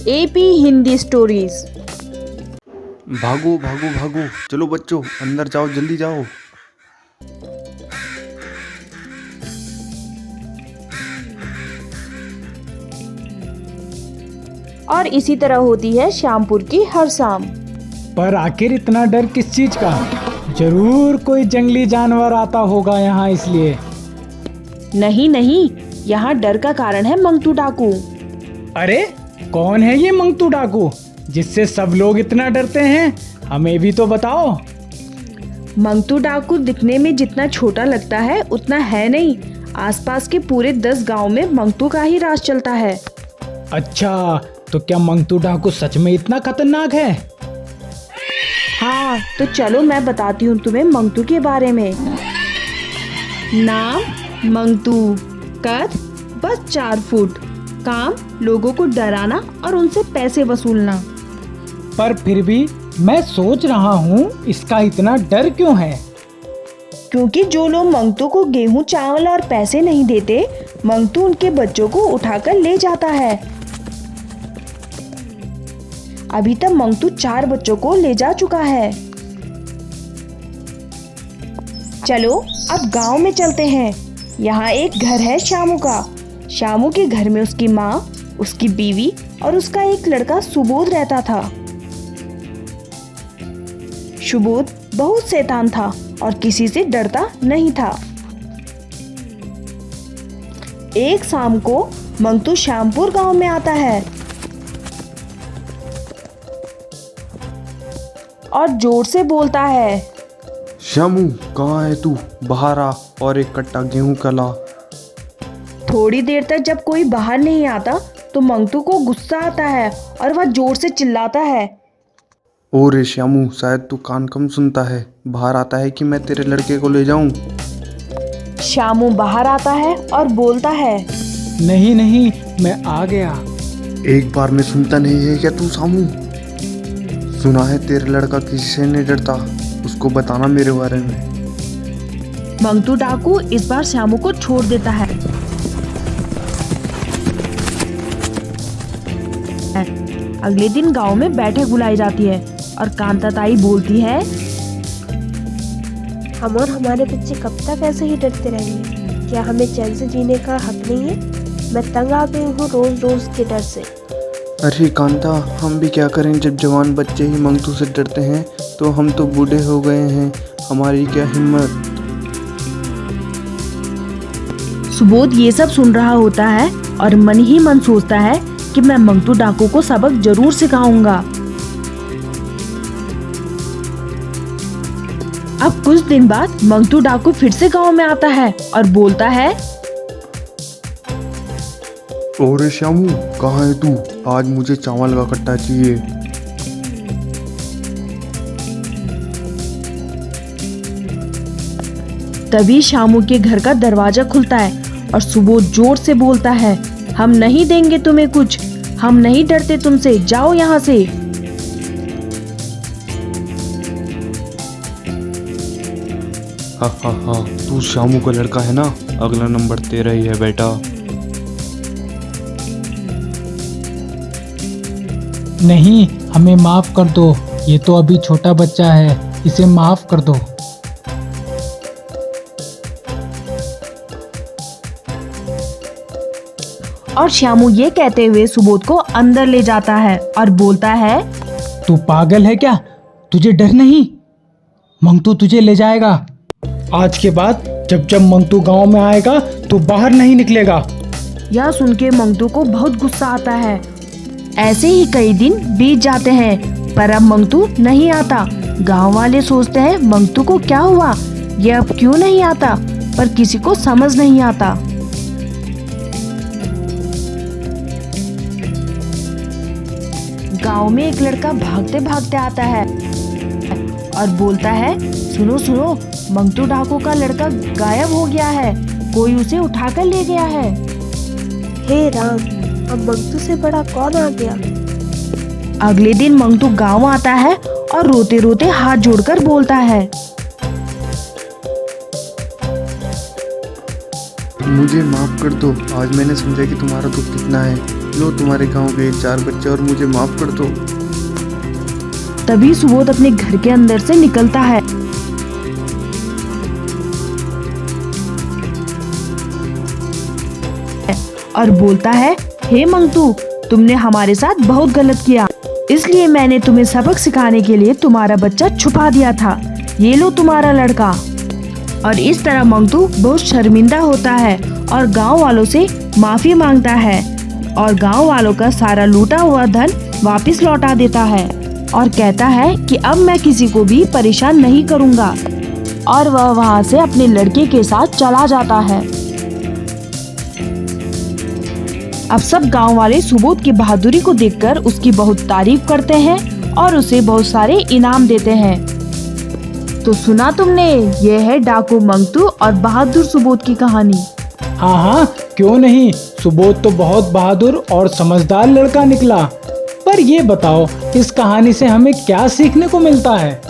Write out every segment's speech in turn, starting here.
AP Hindi stories. भागो भागो भागो, चलो बच्चों अंदर जाओ, जल्दी जाओ। और इसी तरह होती है श्यामपुर की हर शाम। पर आखिर इतना डर किस चीज का? जरूर कोई जंगली जानवर आता होगा यहाँ, इसलिए। नहीं नहीं, यहाँ डर का कारण है मंगतू डाकू। अरे कौन है ये मंगतू डाकू जिससे सब लोग इतना डरते हैं? हमें भी तो बताओ। मंगतू डाकू दिखने में जितना छोटा लगता है उतना है नहीं। आसपास के पूरे 10 गांव में मंगतू का ही राज चलता है। अच्छा, तो क्या मंगतू डाकू सच में इतना खतरनाक है? हाँ, तो चलो मैं बताती हूँ तुम्हें मंगतू के बारे में। नाम मंगतू, कद बस 4 फुट, काम लोगों को डराना और उनसे पैसे वसूलना। पर फिर भी मैं सोच रहा हूँ इसका इतना डर क्यों है? क्योंकि जो लोग मंगतू को गेहूं, चावल और पैसे नहीं देते, मंगतू उनके बच्चों को उठाकर ले जाता है। अभी तक मंगतू 4 बच्चों को ले जा चुका है। चलो अब गांव में चलते हैं। यहाँ एक घर है शामू का। शामू के घर में उसकी माँ, उसकी बीवी और उसका एक लड़का सुबोध रहता था। सुबोध बहुत शैतान था और किसी से डरता नहीं था। एक शाम को मंगतू श्यामपुर गांव में आता है और जोर से बोलता है, श्यामू कहाँ है तू? बाहर आ और एक कट्टा गेहूं का ला। थोड़ी देर तक जब कोई बाहर नहीं आता तो मंगतू को गुस्सा आता है और वह जोर से चिल्लाता है, ओ रे श्यामू, शायद तू कान कम सुनता है। बाहर आता है कि मैं तेरे लड़के को ले जाऊं। श्यामू बाहर आता है और बोलता है, नहीं नहीं, मैं आ गया। एक बार में सुनता नहीं है क्या तू श्यामू? सुना है तेरा लड़का किसी से नहीं डरता, उसको बताना मेरे बारे में। मंगतू डाकू इस बार श्यामू को छोड़ देता है। अगले दिन गांव में बैठक बुलाई जाती है और कांता ताई बोलती है, हम और हमारे बच्चे कब तक ऐसे ही डरते रहेंगे? क्या हमें चैन से जीने का हक नहीं है? मैं तंग आ गई हूँ रोज रोज के डर से। अरे कांता, हम भी क्या करें जब जवान बच्चे ही मंगतू से डरते हैं तो हम तो बूढ़े हो गए हैं, हमारी क्या हिम्मत। सुबोध ये सब सुन रहा होता है और मन ही मन सोचता है कि मैं मंगतू डाकू को सबक जरूर सिखाऊंगा। अब कुछ दिन बाद मंगतू डाकू फिर से गांव में आता है और बोलता है, ओ रे श्यामू कहाँ है तू? आज मुझे चावल का कट्टा चाहिए। तभी श्यामू के घर का दरवाजा खुलता है और सुबोध जोर से बोलता है, हम नहीं देंगे तुम्हें कुछ, हम नहीं डरते तुमसे, जाओ यहाँ से। हा हा हा, तू श्यामू का लड़का है ना? अगला नंबर तेरा ही है बेटा। नहीं, हमें माफ कर दो, ये तो अभी छोटा बच्चा है, इसे माफ कर दो। और श्यामू ये कहते हुए सुबोध को अंदर ले जाता है और बोलता है, तू पागल है क्या? तुझे डर नहीं? मंगतू तुझे ले जाएगा। आज के बाद जब जब मंगतू गांव में आएगा तो बाहर नहीं निकलेगा। यह सुन के मंगतू को बहुत गुस्सा आता है। ऐसे ही कई दिन बीत जाते हैं पर अब मंगतू नहीं आता। गांव वाले सोचते हैं मंगतू को क्या हुआ, ये अब क्यों नहीं आता, पर किसी को समझ नहीं आता। गांव में एक लड़का भागते भागते आता है और बोलता है, सुनो सुनो, मंगतू डाकू का लड़का गायब हो गया है, कोई उसे उठाकर ले गया है। हे राम, अब मंगतू से बड़ा कौन आ गया? अगले दिन मंगतू गांव आता है और रोते रोते हाथ जोड़कर बोलता है, मुझे माफ कर दो, आज मैंने समझा कि तुम्हारा दुख कितना है। लो तुम्हारे गांव के 4 बच्चे और मुझे माफ कर दो। तभी सुबोध अपने घर के अंदर से निकलता है और बोलता है, हे मंगतू, तुमने हमारे साथ बहुत गलत किया, इसलिए मैंने तुम्हें सबक सिखाने के लिए तुम्हारा बच्चा छुपा दिया था। ये लो तुम्हारा लड़का। और इस तरह मंगतू बहुत शर्मिंदा होता है और गांव वालों से माफी मांगता है और गांव वालों का सारा लूटा हुआ धन वापस लौटा देता है और कहता है कि अब मैं किसी को भी परेशान नहीं करूंगा। और वह वहां से अपने लड़के के साथ चला जाता है। अब सब गांव वाले सुबोध की बहादुरी को देखकर उसकी बहुत तारीफ करते हैं और उसे बहुत सारे इनाम देते हैं। तो सुना तुमने, ये है डाकू मंगतू और बहादुर सुबोध की कहानी। हाँ हाँ, क्यों नहीं। सुबोध तो बहुत बहादुर और समझदार लड़का निकला। पर ये बताओ, इस कहानी से हमें क्या सीखने को मिलता है?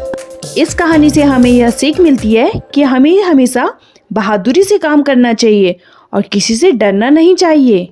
इस कहानी से हमें यह सीख मिलती है कि हमें हमेशा बहादुरी से काम करना चाहिए और किसी से डरना नहीं चाहिए।